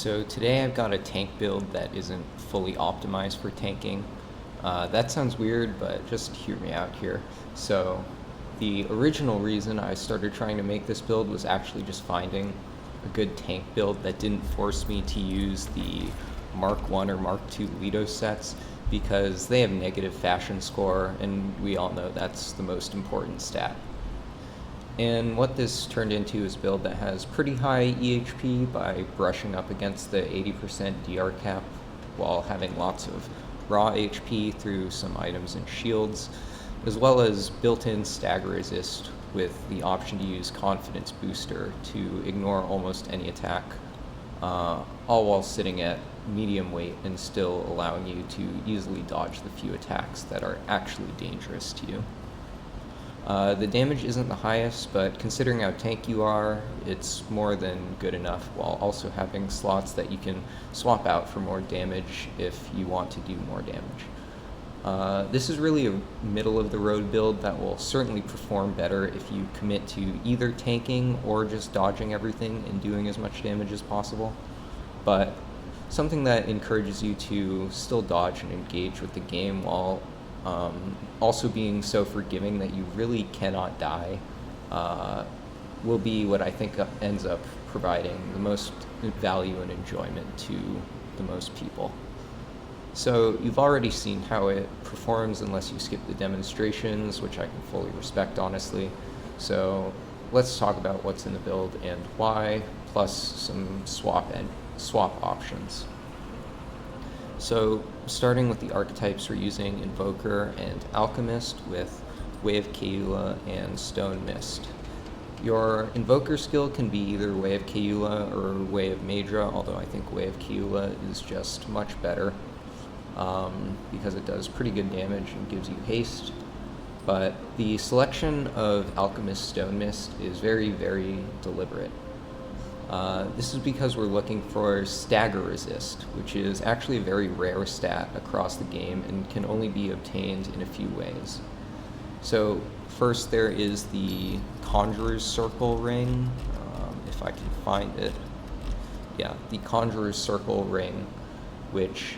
So today I've got a tank build that isn't fully optimized for tanking. That sounds weird, but just hear me out here. So the original reason I started trying to make this build was actually just finding a good tank build that didn't force me to use the Mark 1 or Mark 2 Lido sets because they have negative fashion score, and we all know that's the most important stat. And what this turned into is a build that has pretty high EHP by brushing up against the 80% DR cap while having lots of raw HP through some items and shields, as well as built-in stagger resist with the option to use confidence booster to ignore almost any attack, all while sitting at medium weight and still allowing you to easily dodge the few attacks that are actually dangerous to you. The damage isn't the highest, but considering how tanky you are, it's more than good enough, while also having slots that you can swap out for more damage if you want to do more damage. This is really a middle-of-the-road build that will certainly perform better if you commit to either tanking or just dodging everything and doing as much damage as possible, but something that encourages you to still dodge and engage with the game while also being so forgiving that you really cannot die will be what I think ends up providing the most value and enjoyment to the most people. So you've already seen how it performs unless you skip the demonstrations, which I can fully respect, honestly. So let's talk about what's in the build and why, plus some swap options. So starting with the archetypes, we're using Invoker and Alchemist with Way of Keula and Stone Mist. Your Invoker skill can be either Way of Keula or Way of Maedra, although I think Way of Keula is just much better because it does pretty good damage and gives you haste. But the selection of Alchemist Stone Mist is very, very deliberate. This is because we're looking for stagger resist, which is actually a very rare stat across the game and can only be obtained in a few ways. So first there is the Conjurer's Circle ring, if I can find it. Yeah, the Conjurer's Circle ring, which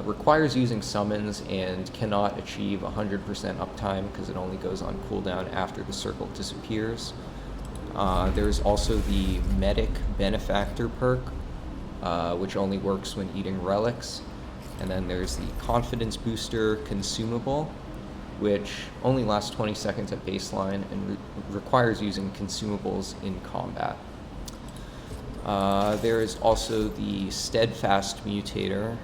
requires using summons and cannot achieve 100% uptime because it only goes on cooldown after the circle disappears. There's also the Medic Benefactor perk, which only works when eating relics. And then there's the Confidence Booster consumable, which only lasts 20 seconds at baseline and requires using consumables in combat. There is also the Steadfast Mutator,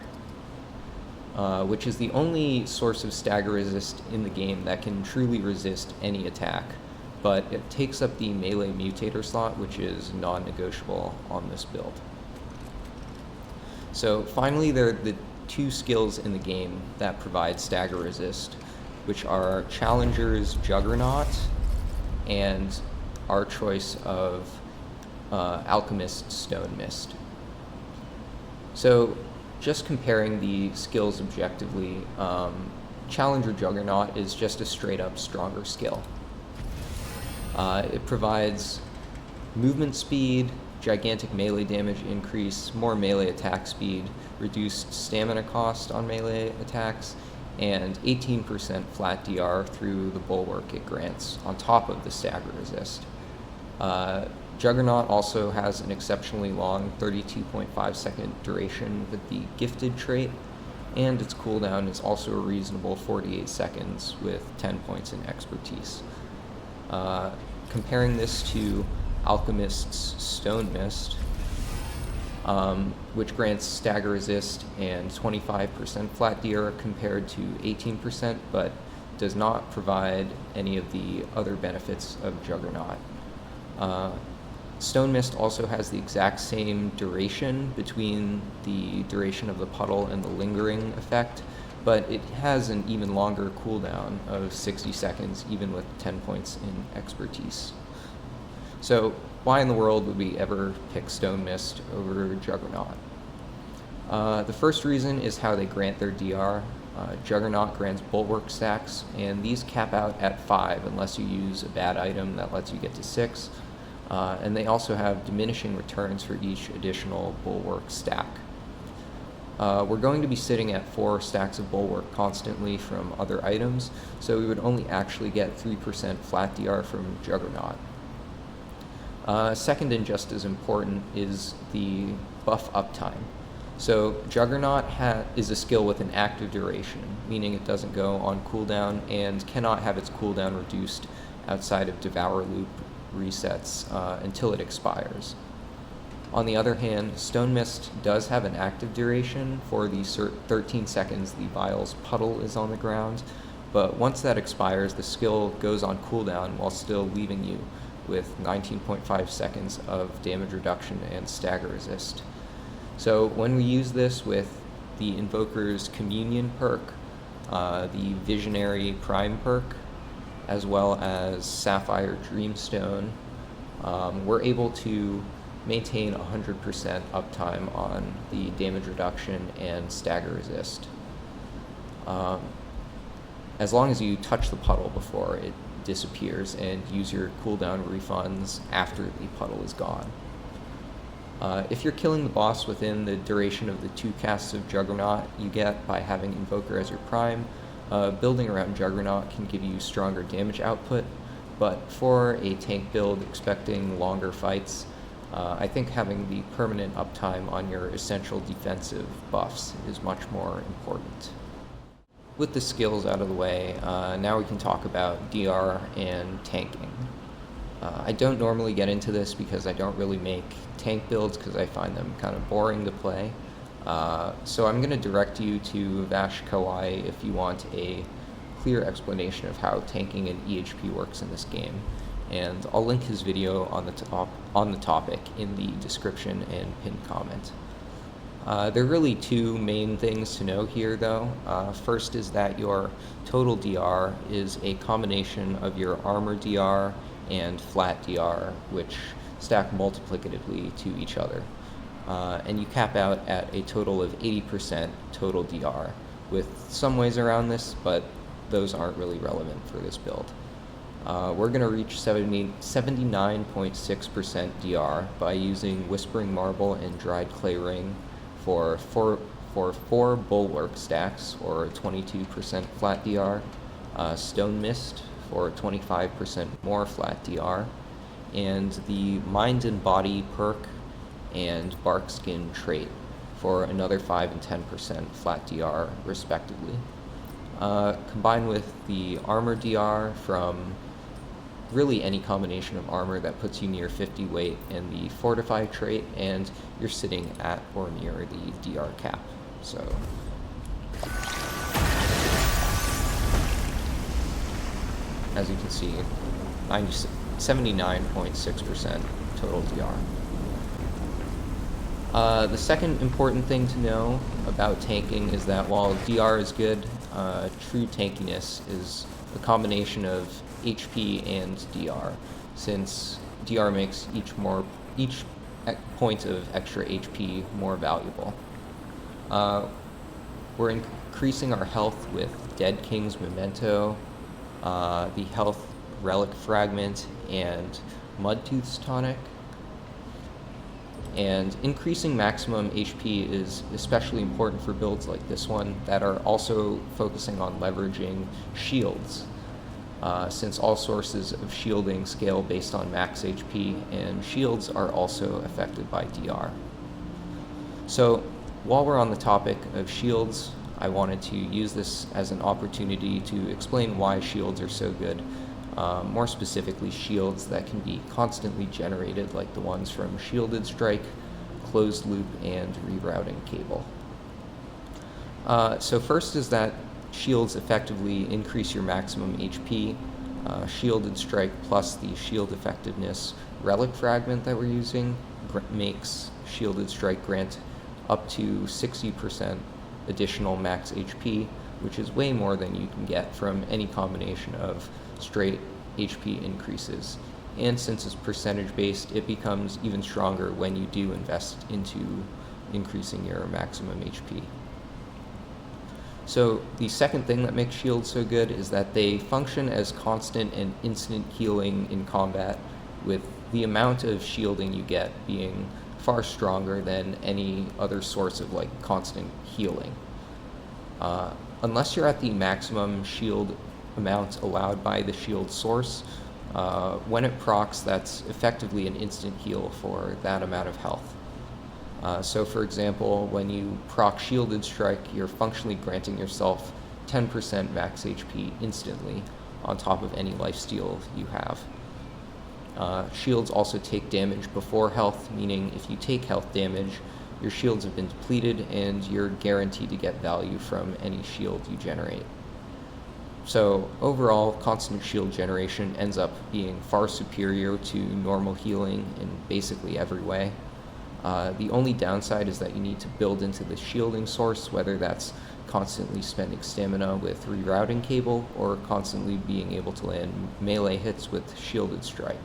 which is the only source of stagger resist in the game that can truly resist any attack, but it takes up the melee mutator slot, which is non-negotiable on this build. So finally, there are the two skills in the game that provide stagger resist, which are Challenger's Juggernaut and our choice of Alchemist Stone Mist. So just comparing the skills objectively, Challenger Juggernaut is just a straight up stronger skill. It provides movement speed, gigantic melee damage increase, more melee attack speed, reduced stamina cost on melee attacks, and 18% flat DR through the bulwark it grants, on top of the stagger resist. Juggernaut also has an exceptionally long 32.5 second duration with the gifted trait, and its cooldown is also a reasonable 48 seconds with 10 points in expertise. Comparing this to Alchemist's Stone Mist, which grants stagger resist and 25% flat DR compared to 18%, but does not provide any of the other benefits of Juggernaut. Stone Mist also has the exact same duration between the duration of the puddle and the lingering effect, but it has an even longer cooldown of 60 seconds, even with 10 points in expertise. So why in the world would we ever pick Stone Mist over Juggernaut? The first reason is how they grant their DR. Juggernaut grants bulwark stacks, and these cap out at 5 unless you use a bad item that lets you get to 6. and they also have diminishing returns for each additional bulwark stack. We're going to be sitting at 4 stacks of bulwark constantly from other items, so we would only actually get 3% flat DR from Juggernaut. Second, and just as important, is the buff uptime. So Juggernaut is a skill with an active duration, meaning it doesn't go on cooldown and cannot have its cooldown reduced outside of Devour Loop resets until it expires. On the other hand, Stone Mist does have an active duration for the 13 seconds the vial's puddle is on the ground, but once that expires, the skill goes on cooldown while still leaving you with 19.5 seconds of damage reduction and stagger resist. So when we use this with the Invoker's Communion perk, the Visionary Prime perk, as well as Sapphire Dreamstone, we're able to maintain 100% uptime on the damage reduction and stagger resist. As long as you touch the puddle before it disappears and use your cooldown refunds after the puddle is gone. If you're killing the boss within the duration of the 2 casts of Juggernaut you get by having Invoker as your prime, building around Juggernaut can give you stronger damage output, but for a tank build expecting longer fights, I think having the permanent uptime on your essential defensive buffs is much more important. With the skills out of the way, now we can talk about DR and tanking. I don't normally get into this because I don't really make tank builds because I find them kind of boring to play. So I'm going to direct you to Vash Kawai if you want a clear explanation of how tanking and EHP works in this game. And I'll link his video on the topic in the description and pinned comment. There are really 2 main things to know here, though. First is that your total DR is a combination of your armor DR and flat DR, which stack multiplicatively to each other. And you cap out at a total of 80% total DR, with some ways around this, but those aren't really relevant for this build. We're going to reach 79.6% DR by using Whispering Marble and Dried Clay Ring for 4 Bulwark stacks, or 22% flat DR, Stone Mist for 25% more flat DR, and the Mind and Body perk and Bark Skin trait for another 5 and 10% flat DR respectively. Combined with the Armor DR from really any combination of armor that puts you near 50 weight and the Fortify trait, and you're sitting at or near the DR cap. So as you can see, 79.6% total DR. The second important thing to know about tanking is that while DR is good, true tankiness is a combination of HP and DR, since DR makes each point of extra HP more valuable. We're increasing our health with Dead King's Memento, the Health Relic Fragment, and Mudtooth's Tonic. And increasing maximum HP is especially important for builds like this one that are also focusing on leveraging shields, since all sources of shielding scale based on max HP, and shields are also affected by DR. So while we're on the topic of shields, I wanted to use this as an opportunity to explain why shields are so good. More specifically, shields that can be constantly generated, like the ones from Shielded Strike, Closed Loop, and Rerouting Cable. So first is that shields effectively increase your maximum HP. Shielded Strike plus the shield effectiveness Relic Fragment that we're using makes Shielded Strike grant up to 60% additional max HP, which is way more than you can get from any combination of straight HP increases. And since it's percentage based, it becomes even stronger when you do invest into increasing your maximum HP. So the second thing that makes shields so good is that they function as constant and instant healing in combat with the amount of shielding you get being far stronger than any other source of like constant healing. Unless you're at the maximum shield amount allowed by the shield source, when it procs, that's effectively an instant heal for that amount of health. So for example, when you proc Shielded Strike, you're functionally granting yourself 10% max HP instantly on top of any lifesteal you have. Shields also take damage before health, meaning if you take health damage, your shields have been depleted and you're guaranteed to get value from any shield you generate. So overall, constant shield generation ends up being far superior to normal healing in basically every way. The only downside is that you need to build into the shielding source, whether that's constantly spending stamina with rerouting cable or constantly being able to land melee hits with Shielded Strike.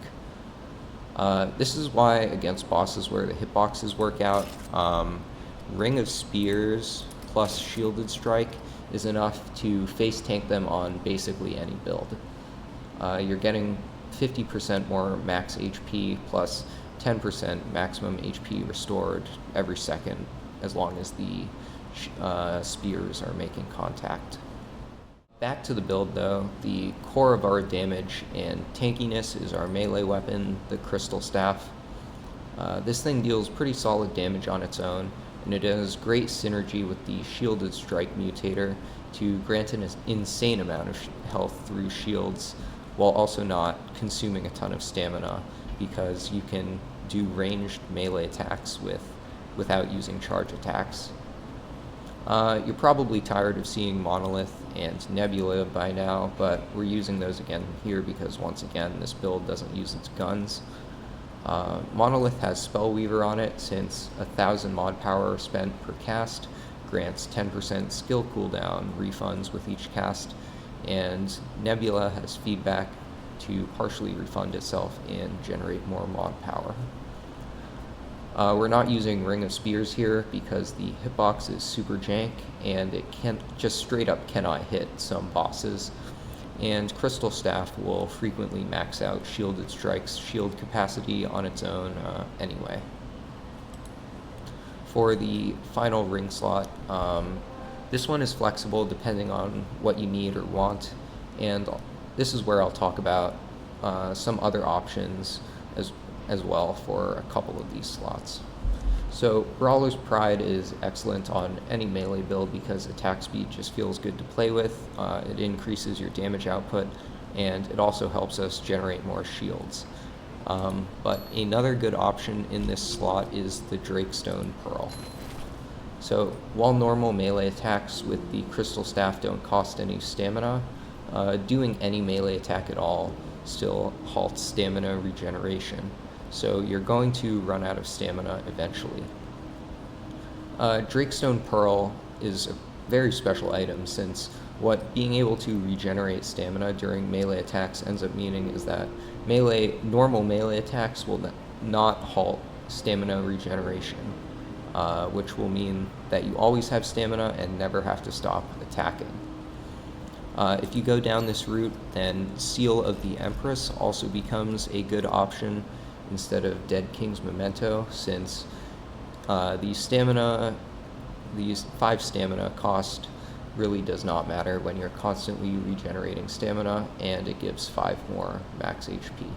This is why against bosses where the hitboxes work out, Ring of Spears plus Shielded Strike is enough to face tank them on basically any build. You're getting 50% more max HP plus 10% maximum HP restored every second as long as the spears are making contact. Back to the build though, the core of our damage and tankiness is our melee weapon, the Crystal Staff. This thing deals pretty solid damage on its own, and it has great synergy with the Shielded Strike mutator to grant an insane amount of health through shields while also not consuming a ton of stamina, because you can do ranged melee attacks without using charge attacks. You're probably tired of seeing Monolith and Nebula by now, but we're using those again here because once again this build doesn't use its guns. Monolith has Spellweaver on it since 1,000 mod power spent per cast grants 10% skill cooldown refunds with each cast, and Nebula has feedback to partially refund itself and generate more mod power. We're not using Ring of Spears here because the hitbox is super jank and it just straight up cannot hit some bosses, and Crystal Staff will frequently max out Shielded Strike's shield capacity on its own anyway. For the final ring slot, this one is flexible depending on what you need or want, and this is where I'll talk about some other options as well for a couple of these slots. So Brawler's Pride is excellent on any melee build because attack speed just feels good to play with, it increases your damage output, and it also helps us generate more shields. But another good option in this slot is the Drakestone Pearl. So while normal melee attacks with the Crystal Staff don't cost any stamina, doing any melee attack at all still halts stamina regeneration, so you're going to run out of stamina eventually. Drakestone Pearl is a very special item, since what being able to regenerate stamina during melee attacks ends up meaning is that normal melee attacks will not halt stamina regeneration, which will mean that you always have stamina and never have to stop attacking. If you go down this route, then Seal of the Empress also becomes a good option instead of Dead King's Memento, since these 5 stamina cost really does not matter when you're constantly regenerating stamina, and it gives 5 more max HP.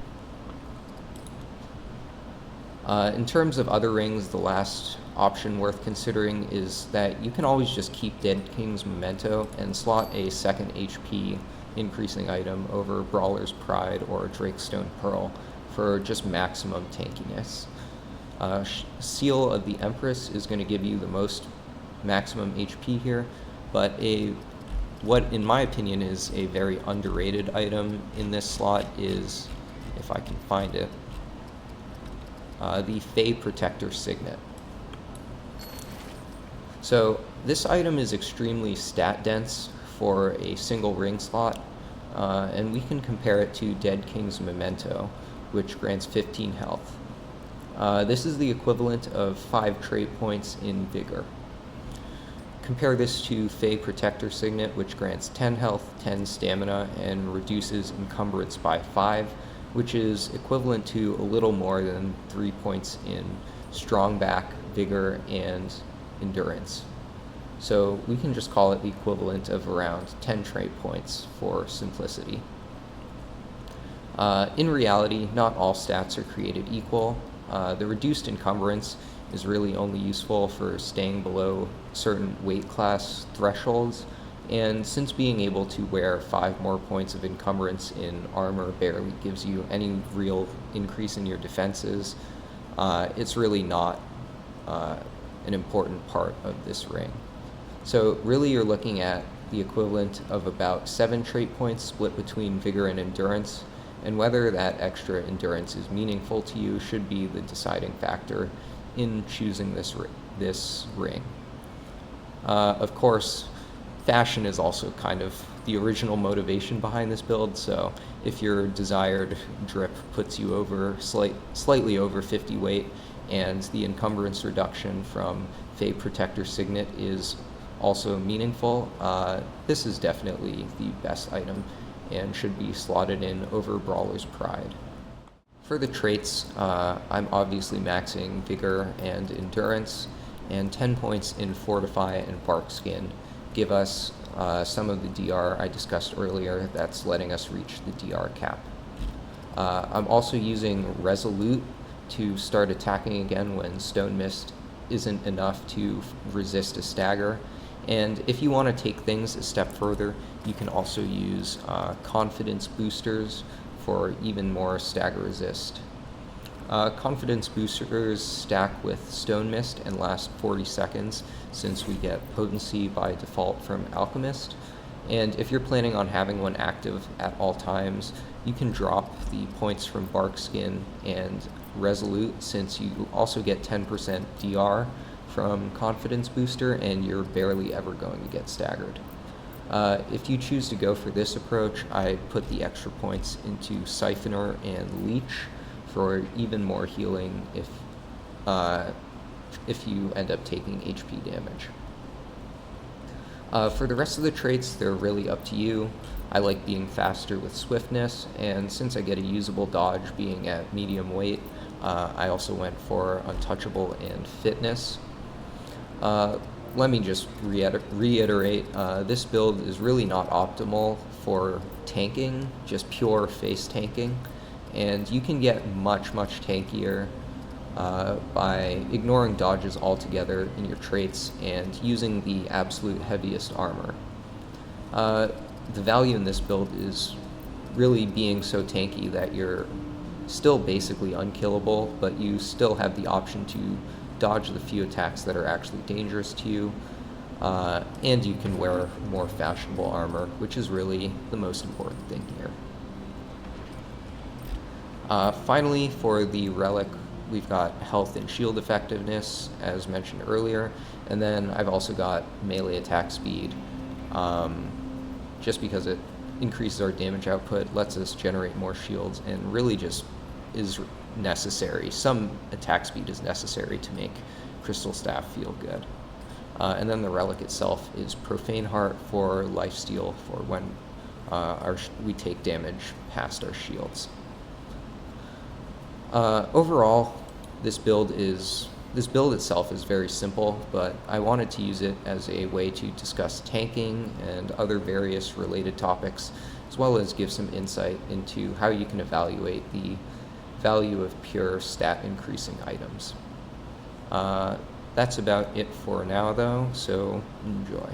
In terms of other rings, the last option worth considering is that you can always just keep Dead King's Memento and slot a second HP increasing item over Brawler's Pride or Drakestone Pearl for just maximum tankiness. Seal of the Empress is going to give you the most maximum HP here, but what in my opinion is a very underrated item in this slot is, if I can find it, the Fae Protector Signet. So this item is extremely stat dense for a single ring slot, and we can compare it to Dead King's Memento, which grants 15 health. This is the equivalent of 5 trait points in Vigor. Compare this to Fae Protector Signet, which grants 10 health, 10 stamina, and reduces encumbrance by 5, which is equivalent to a little more than 3 points in strong back, vigor, and endurance. So we can just call it the equivalent of around 10 trait points for simplicity. In reality, not all stats are created equal. The reduced encumbrance is really only useful for staying below certain weight class thresholds, and since being able to wear 5 more points of encumbrance in armor barely gives you any real increase in your defenses, it's really not an important part of this ring. So really you're looking at the equivalent of about 7 trait points split between vigor and endurance, and whether that extra endurance is meaningful to you should be the deciding factor in choosing this ring. Of course, fashion is also kind of the original motivation behind this build, so if your desired drip puts you over slightly over 50 weight, and the encumbrance reduction from Fae Protector Signet is also meaningful, this is definitely the best item and should be slotted in over Brawler's Pride. For the traits, I'm obviously maxing Vigor and Endurance, and 10 points in Fortify and Bark Skin give us some of the DR I discussed earlier that's letting us reach the DR cap. I'm also using Resolute to start attacking again when Stone Mist isn't enough to resist a stagger. And if you want to take things a step further, you can also use confidence boosters for even more stagger resist. Confidence boosters stack with Stone Mist and last 40 seconds since we get potency by default from Alchemist. And if you're planning on having one active at all times, you can drop the points from Bark Skin and Resolute since you also get 10% DR from Confidence Booster, and you're barely ever going to get staggered. If you choose to go for this approach, I put the extra points into Siphoner and Leech for even more healing if you end up taking HP damage. For the rest of the traits, they're really up to you. I like being faster with swiftness, and since I get a usable dodge being at medium weight, I also went for untouchable and fitness. Let me just reiterate, this build is really not optimal for tanking, just pure face tanking, and you can get much tankier by ignoring dodges altogether in your traits and using the absolute heaviest armor. The value in this build is really being so tanky that you're still basically unkillable, but you still have the option to dodge the few attacks that are actually dangerous to you, and you can wear more fashionable armor, which is really the most important thing here. Finally, for the Relic, we've got health and shield effectiveness, as mentioned earlier, and then I've also got melee attack speed, just because it increases our damage output, lets us generate more shields, and really just is necessary. Some attack speed is necessary to make Crystal Staff feel good. And then the Relic itself is Profane Heart for lifesteal for when we take damage past our shields. Overall, this build itself is very simple, but I wanted to use it as a way to discuss tanking and other various related topics, as well as give some insight into how you can evaluate the value of pure stat increasing items. That's about it for now though, so enjoy.